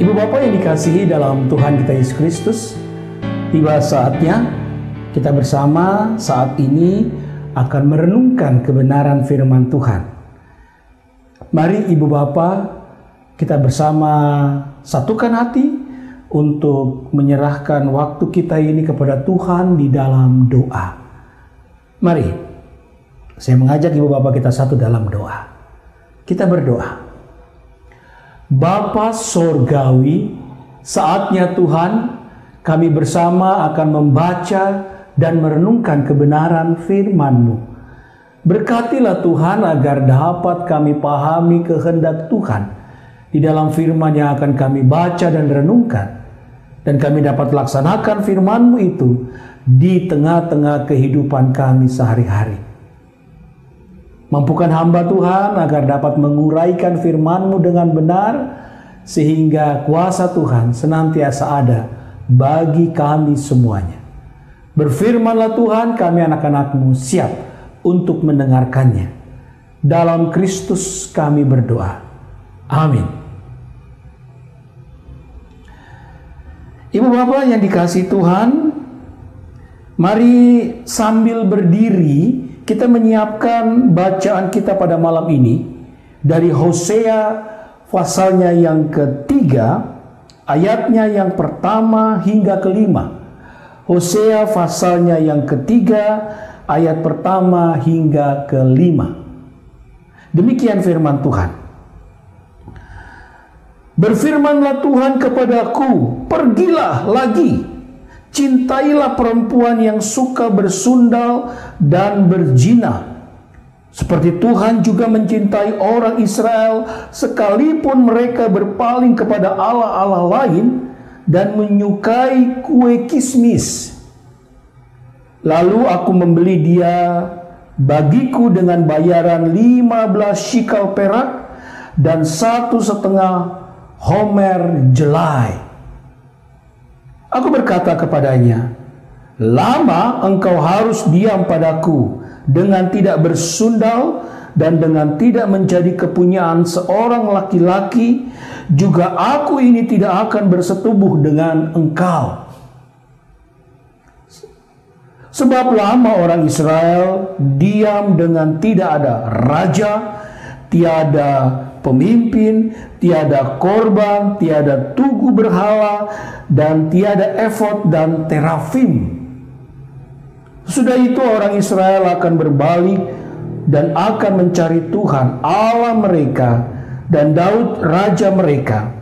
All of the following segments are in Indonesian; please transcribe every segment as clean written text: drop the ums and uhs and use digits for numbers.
Ibu Bapak yang dikasihi dalam Tuhan kita Yesus Kristus, tiba saatnya kita bersama saat ini akan merenungkan kebenaran firman Tuhan. Mari Ibu Bapak kita bersama satukan hati untuk menyerahkan waktu kita ini kepada Tuhan di dalam doa. Mari, saya mengajak Ibu Bapak kita satu dalam doa. Kita berdoa. Bapa Sorgawi, saatnya Tuhan kami bersama akan membaca dan merenungkan kebenaran firman-Mu. Berkatilah Tuhan agar dapat kami pahami kehendak Tuhan di dalam firman yang akan kami baca dan renungkan. Dan kami dapat laksanakan firman-Mu itu di tengah-tengah kehidupan kami sehari-hari. Mampukan hamba Tuhan agar dapat menguraikan firman-Mu dengan benar, sehingga kuasa Tuhan senantiasa ada bagi kami semuanya. Berfirmanlah Tuhan, kami anak-anak-Mu siap untuk mendengarkannya. Dalam Kristus kami berdoa. Amin. Ibu Bapak yang dikasihi Tuhan, mari sambil berdiri kita menyiapkan bacaan kita pada malam ini dari Hosea pasalnya yang ketiga, ayatnya yang pertama hingga kelima. Hosea pasalnya yang ketiga, ayat pertama hingga kelima. Demikian firman Tuhan. Berfirmanlah Tuhan kepadaku, pergilah lagi. Cintailah perempuan yang suka bersundal dan berzina. Seperti Tuhan juga mencintai orang Israel, sekalipun mereka berpaling kepada allah-allah lain dan menyukai kue kismis. Lalu aku membeli dia bagiku dengan bayaran 15 shikal perak dan 1,5 homer jelai. Aku berkata kepadanya, lama engkau harus diam padaku dengan tidak bersundal dan dengan tidak menjadi kepunyaan seorang laki-laki, juga aku ini tidak akan bersetubuh dengan engkau. Sebab lama orang Israel diam dengan tidak ada raja, tiada pemimpin, tiada korban, tiada tugu berhala, dan tiada efod dan terafim. Sudah itu orang Israel akan berbalik dan akan mencari Tuhan Allah mereka dan Daud raja mereka.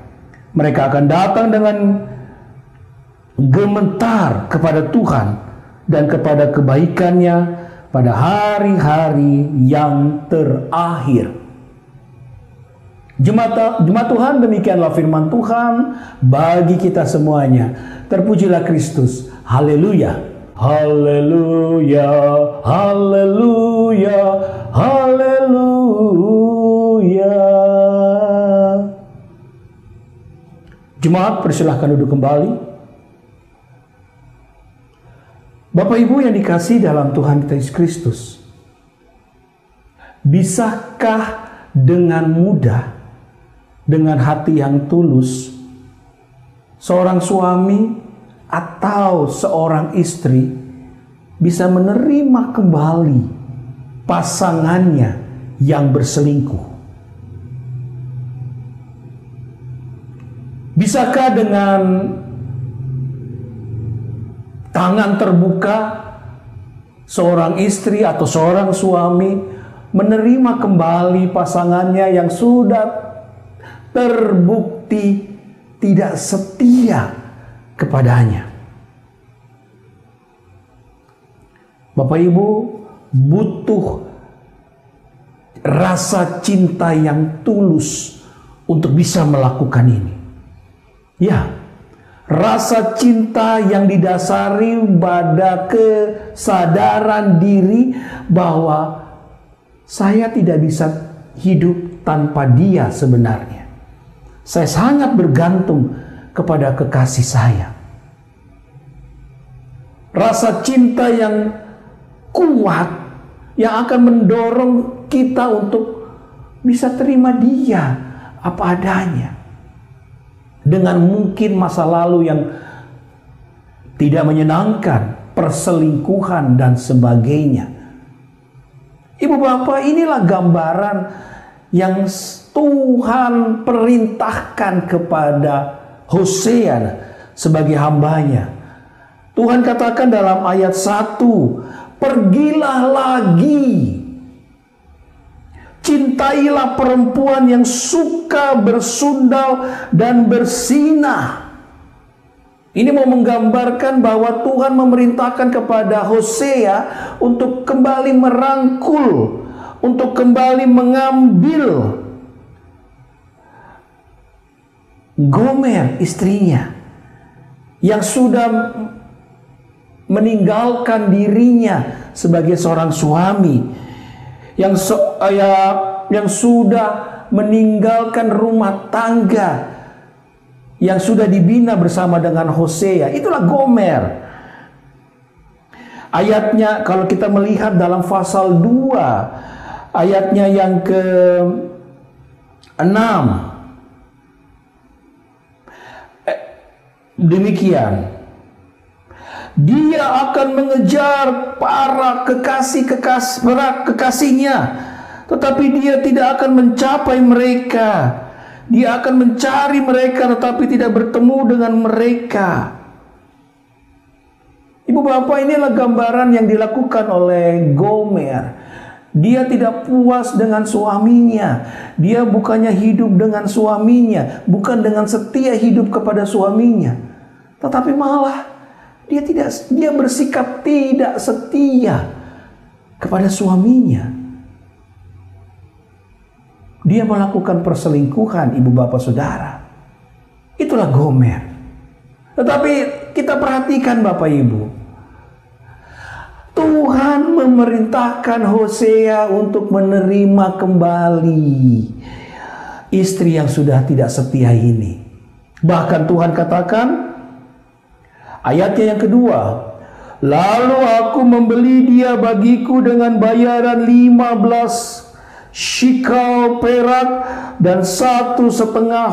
Mereka akan datang dengan gemetar kepada Tuhan dan kepada kebaikannya pada hari-hari yang terakhir. Jemaat Tuhan, demikianlah firman Tuhan bagi kita semuanya. Terpujilah Kristus. Haleluya. Haleluya. Haleluya. Haleluya. Jemaat, persilahkan duduk kembali. Bapak Ibu yang dikasihi dalam Tuhan kita Yesus Kristus, bisakah dengan mudah, dengan hati yang tulus, seorang suami atau seorang istri bisa menerima kembali pasangannya yang berselingkuh? Bisakah dengan tangan terbuka seorang istri atau seorang suami menerima kembali pasangannya yang sudah terbukti tidak setia kepadanya? Bapak Ibu, butuh rasa cinta yang tulus untuk bisa melakukan ini. Ya, rasa cinta yang didasari pada kesadaran diri bahwa saya tidak bisa hidup tanpa dia sebenarnya. Saya sangat bergantung kepada kekasih saya. Rasa cinta yang kuat yang akan mendorong kita untuk bisa terima dia apa adanya. dengan mungkin masa lalu yang tidak menyenangkan, perselingkuhan dan sebagainya. Ibu bapak, inilah gambaran yang Tuhan perintahkan kepada Hosea sebagai hambanya. Tuhan katakan dalam ayat 1, pergilah lagi, cintailah perempuan yang suka bersundal dan bersinah. Ini mau menggambarkan bahwa Tuhan memerintahkan kepada Hosea untuk kembali merangkul, untuk kembali mengambil Gomer, istrinya, yang sudah meninggalkan dirinya sebagai seorang suami, yang sudah meninggalkan rumah tangga yang sudah dibina bersama dengan Hosea. Itulah Gomer. Ayatnya kalau kita melihat dalam pasal 2, ayatnya yang ke-6. Demikian. Dia akan mengejar para kekasihnya, tetapi dia tidak akan mencapai mereka. Dia akan mencari mereka tetapi tidak bertemu dengan mereka. Ibu bapak, inilah gambaran yang dilakukan oleh Gomer. Dia tidak puas dengan suaminya. Dia bukannya hidup dengan suaminya, bukan dengan setia hidup kepada suaminya, tetapi malah dia bersikap tidak setia kepada suaminya. Dia melakukan perselingkuhan, ibu bapak saudara. Itulah Gomer. Tetapi kita perhatikan bapak ibu, Tuhan memerintahkan Hosea untuk menerima kembali istri yang sudah tidak setia ini. Bahkan Tuhan katakan, ayatnya yang kedua, lalu aku membeli dia bagiku dengan bayaran 15 shikal perak dan 1,5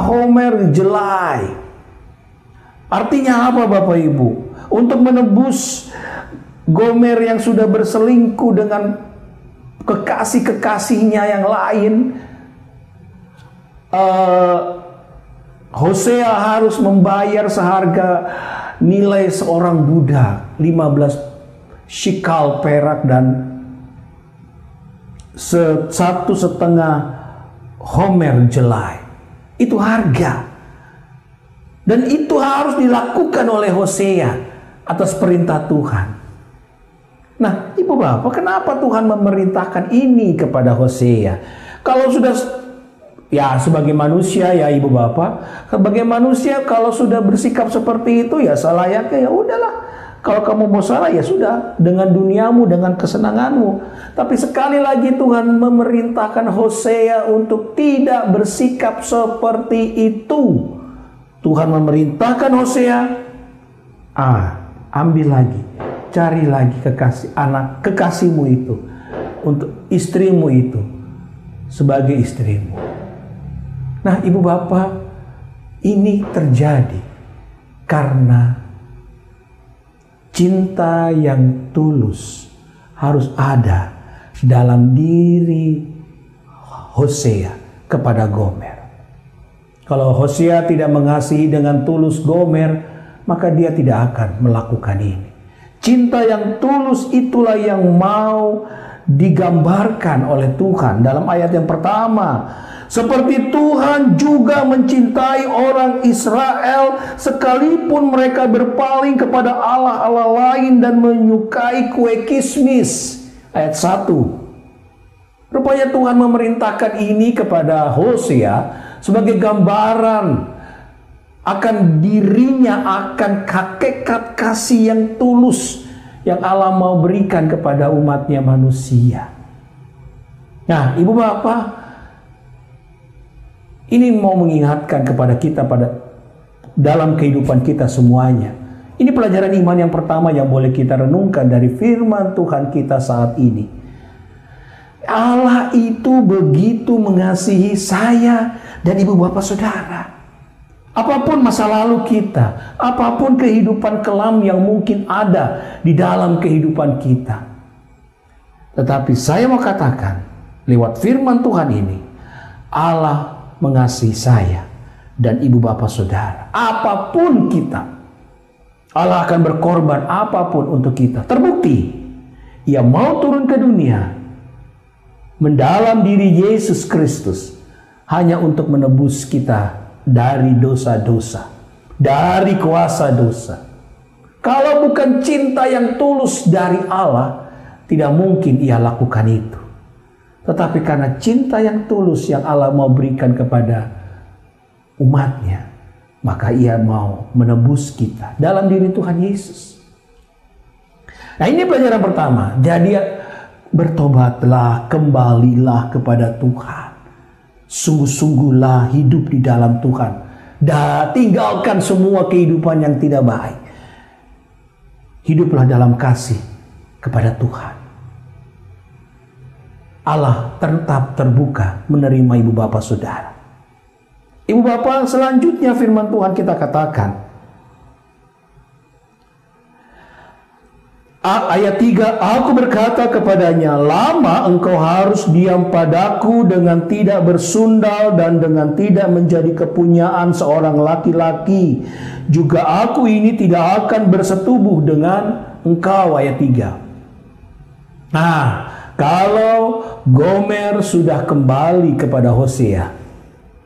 homer jelai. Artinya apa bapak ibu? Untuk menebus Gomer yang sudah berselingkuh dengan kekasih-kekasihnya yang lain, Hosea harus membayar seharga nilai seorang budak 15 shikal perak dan 1,5 homer jelai. Itu harga. Dan itu harus dilakukan oleh Hosea atas perintah Tuhan. Nah, ibu bapak, kenapa Tuhan memerintahkan ini kepada Hosea? Kalau sudah, ya sebagai manusia ya ibu bapak, sebagai manusia kalau sudah bersikap seperti itu ya selayaknya ya udahlah. Kalau kamu mau salah ya sudah, dengan duniamu, dengan kesenanganmu. Tapi sekali lagi Tuhan memerintahkan Hosea untuk tidak bersikap seperti itu. Tuhan memerintahkan Hosea, ambil lagi, cari lagi kekasihmu itu, untuk istrimu itu, sebagai istrimu. Nah ibu bapak, ini terjadi karena cinta yang tulus harus ada dalam diri Hosea kepada Gomer. Kalau Hosea tidak mengasihi dengan tulus Gomer, maka dia tidak akan melakukan ini. Cinta yang tulus itulah yang mau digambarkan oleh Tuhan dalam ayat yang pertama. Seperti Tuhan juga mencintai orang Israel sekalipun mereka berpaling kepada Allah-Allah lain dan menyukai kue kismis. Ayat 1. Rupanya Tuhan memerintahkan ini kepada Hosea sebagai gambaran akan dirinya, akan hakikat kasih yang tulus yang Allah mau berikan kepada umatnya manusia. Nah ibu bapak, ini mau mengingatkan kepada kita dalam kehidupan kita semuanya. Ini pelajaran iman yang pertama yang boleh kita renungkan dari firman Tuhan kita saat ini. Allah itu begitu mengasihi saya dan ibu bapak saudara. Apapun masa lalu kita, apapun kehidupan kelam yang mungkin ada di dalam kehidupan kita. Tetapi saya mau katakan, lewat firman Tuhan ini, Allah mengasihi saya dan ibu bapak saudara. Apapun kita, Allah akan berkorban apapun untuk kita. Terbukti, Ia mau turun ke dunia, mendalam diri Yesus Kristus, hanya untuk menebus kita dari dosa-dosa, dari kuasa dosa. Kalau bukan cinta yang tulus dari Allah, tidak mungkin Ia lakukan itu. Tetapi karena cinta yang tulus yang Allah mau berikan kepada umatnya, maka Ia mau menebus kita dalam diri Tuhan Yesus. Nah, ini pelajaran pertama. Jadi bertobatlah, kembalilah kepada Tuhan. Sungguh-sungguhlah hidup di dalam Tuhan. Dan tinggalkan semua kehidupan yang tidak baik. Hiduplah dalam kasih kepada Tuhan. Allah tetap terbuka menerima ibu bapak saudara. Ibu bapak, selanjutnya firman Tuhan kita katakan. Ayat 3, aku berkata kepadanya, lama engkau harus diam padaku dengan tidak bersundal dan dengan tidak menjadi kepunyaan seorang laki-laki. Juga aku ini tidak akan bersetubuh dengan engkau. Ayat 3. Nah, kalau Gomer sudah kembali kepada Hosea,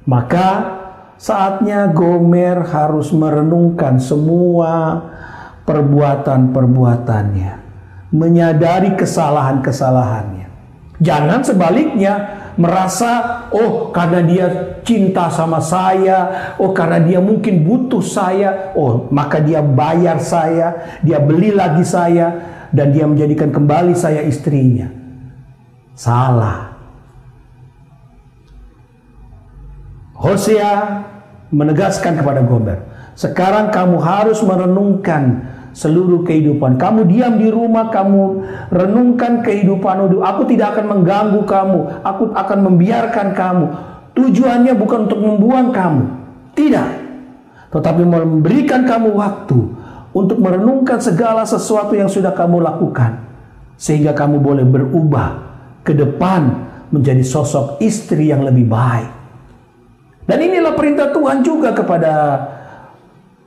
maka saatnya Gomer harus merenungkan semua perbuatan-perbuatannya, menyadari kesalahan-kesalahannya. Jangan sebaliknya merasa, oh karena dia cinta sama saya, oh karena dia mungkin butuh saya, oh maka dia bayar saya, dia beli lagi saya, dan dia menjadikan kembali saya istrinya. Salah. Hosea menegaskan kepada Gomer, sekarang kamu harus merenungkan seluruh kehidupan. Kamu diam di rumah, kamu renungkan kehidupan. Aku tidak akan mengganggu kamu. Aku akan membiarkan kamu. Tujuannya bukan untuk membuang kamu. Tidak. Tetapi memberikan kamu waktu untuk merenungkan segala sesuatu yang sudah kamu lakukan. Sehingga kamu boleh berubah ke depan menjadi sosok istri yang lebih baik. Dan inilah perintah Tuhan juga kepada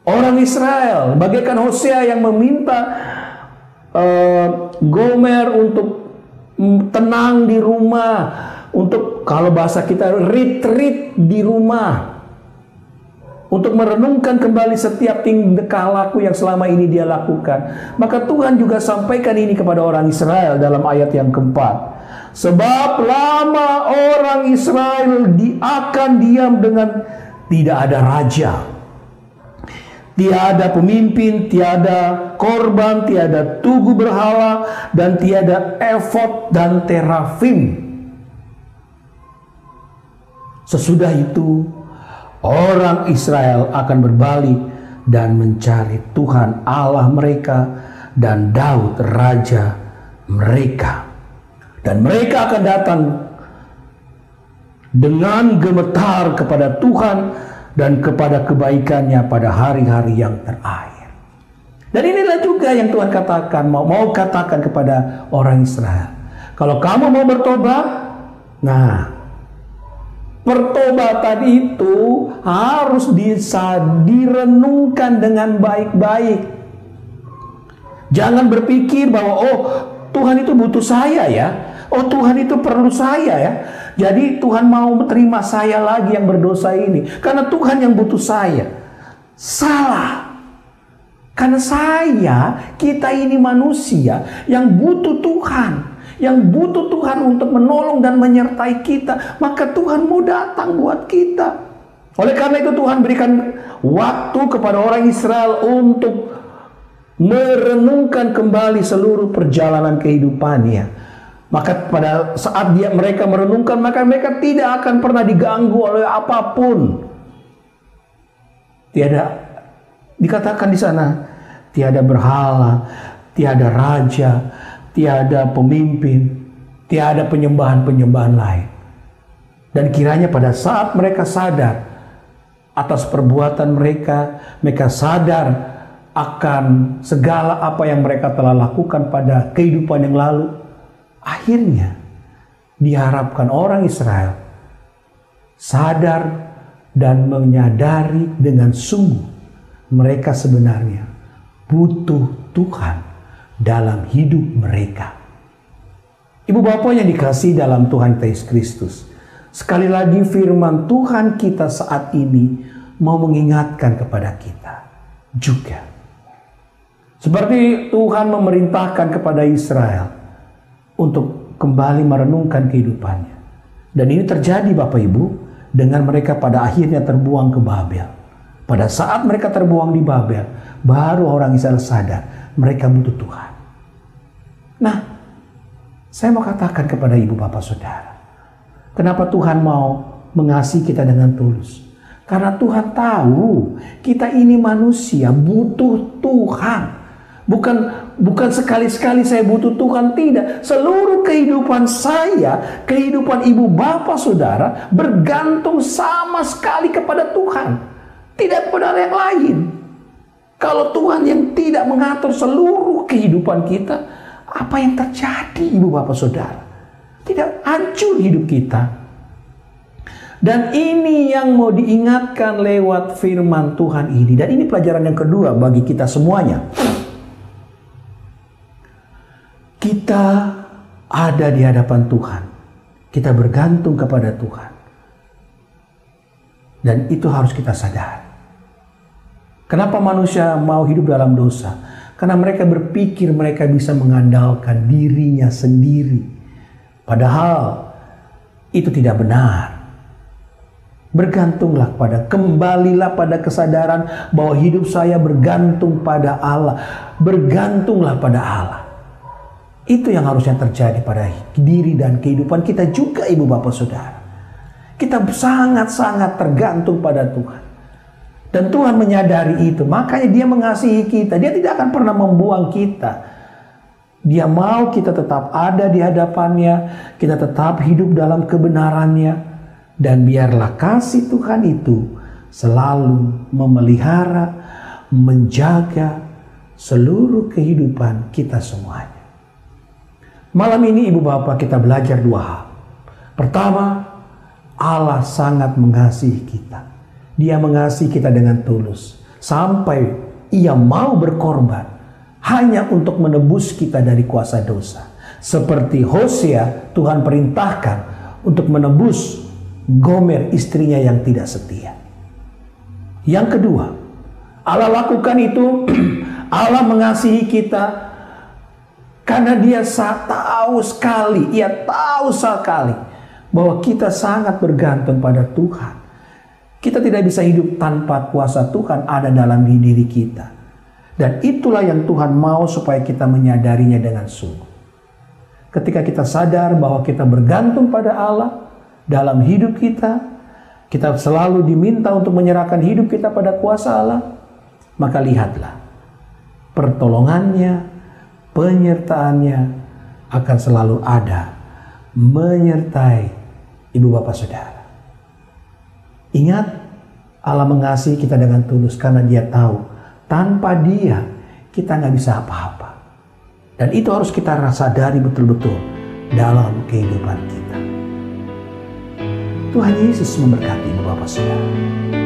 orang Israel, bagaikan Hosea yang meminta Gomer untuk tenang di rumah, untuk kalau bahasa kita retreat di rumah, untuk merenungkan kembali setiap tingkah laku yang selama ini dia lakukan. Maka Tuhan juga sampaikan ini kepada orang Israel dalam ayat yang keempat. Sebab lama orang Israel akan diam dengan tidak ada raja, tiada pemimpin, tiada korban, tiada tugu berhala, dan tiada efod dan terafim. Sesudah itu, orang Israel akan berbalik dan mencari Tuhan Allah mereka dan Daud raja mereka. Dan mereka akan datang dengan gemetar kepada Tuhan dan kepada kebaikannya pada hari-hari yang terakhir. Dan inilah juga yang Tuhan katakan, mau katakan kepada orang Israel. Kalau kamu mau bertobat, nah, pertobatan itu harus direnungkan dengan baik-baik. Jangan berpikir bahwa, oh Tuhan itu butuh saya ya. Oh Tuhan itu perlu saya ya. Jadi Tuhan mau menerima saya lagi yang berdosa ini. Karena Tuhan yang butuh saya. Salah. Karena kita ini manusia yang butuh Tuhan. Yang butuh Tuhan untuk menolong dan menyertai kita. Maka Tuhan mau datang buat kita. Oleh karena itu Tuhan berikan waktu kepada orang Israel untuk merenungkan kembali seluruh perjalanan kehidupannya. Maka pada saat mereka merenungkan, maka mereka tidak akan pernah diganggu oleh apapun. Tiada, dikatakan di sana, tiada berhala, tiada raja, tiada pemimpin, tiada penyembahan-penyembahan lain. Dan kiranya pada saat mereka sadar atas perbuatan mereka. Mereka sadar akan segala apa yang mereka telah lakukan pada kehidupan yang lalu. Akhirnya diharapkan orang Israel sadar dan menyadari dengan sungguh mereka sebenarnya butuh Tuhan dalam hidup mereka. Ibu bapak yang dikasihi dalam Tuhan Yesus Kristus, sekali lagi firman Tuhan kita saat ini mau mengingatkan kepada kita juga. Seperti Tuhan memerintahkan kepada Israel untuk kembali merenungkan kehidupannya. Dan ini terjadi Bapak Ibu dengan mereka pada akhirnya terbuang ke Babel. Pada saat mereka terbuang di Babel, baru orang Israel sadar mereka butuh Tuhan. Nah, saya mau katakan kepada ibu bapak saudara, kenapa Tuhan mau mengasihi kita dengan tulus? Karena Tuhan tahu kita ini manusia butuh Tuhan. Bukan sekali-sekali saya butuh Tuhan, tidak. Seluruh kehidupan saya, kehidupan ibu bapak saudara bergantung sama sekali kepada Tuhan. Tidak pada yang lain. Kalau Tuhan yang tidak mengatur seluruh kehidupan kita, apa yang terjadi ibu bapak saudara? Tidak, hancur hidup kita. Dan ini yang mau diingatkan lewat firman Tuhan ini. Dan ini pelajaran yang kedua bagi kita semuanya. Kita ada di hadapan Tuhan. Kita bergantung kepada Tuhan. Dan itu harus kita sadari. Kenapa manusia mau hidup dalam dosa? Karena mereka berpikir mereka bisa mengandalkan dirinya sendiri. Padahal itu tidak benar. Bergantunglah kembalilah pada kesadaran bahwa hidup saya bergantung pada Allah. Bergantunglah pada Allah. Itu yang harusnya terjadi pada diri dan kehidupan kita juga ibu bapak saudara. Kita sangat-sangat tergantung pada Tuhan. Dan Tuhan menyadari itu, makanya Dia mengasihi kita. Dia tidak akan pernah membuang kita. Dia mau kita tetap ada di hadapannya, kita tetap hidup dalam kebenarannya. Dan biarlah kasih Tuhan itu selalu memelihara, menjaga seluruh kehidupan kita semuanya. Malam ini ibu bapak kita belajar dua hal. Pertama, Allah sangat mengasihi kita. Dia mengasihi kita dengan tulus. Sampai Ia mau berkorban hanya untuk menebus kita dari kuasa dosa. Seperti Hosea, Tuhan perintahkan untuk menebus Gomer istrinya yang tidak setia. Yang kedua, Allah lakukan itu, Allah mengasihi kita karena Dia tahu sekali bahwa kita sangat bergantung pada Tuhan. Kita tidak bisa hidup tanpa kuasa Tuhan ada dalam diri kita. Dan itulah yang Tuhan mau supaya kita menyadarinya dengan sungguh. Ketika kita sadar bahwa kita bergantung pada Allah dalam hidup kita, kita selalu diminta untuk menyerahkan hidup kita pada kuasa Allah, maka lihatlah, pertolongannya, penyertaannya akan selalu ada, menyertai ibu bapak saudara. Ingat, Allah mengasihi kita dengan tulus karena Dia tahu tanpa Dia kita nggak bisa apa-apa. Dan itu harus kita sadari betul-betul dalam kehidupan kita. Tuhan Yesus memberkati Bapak Saudara.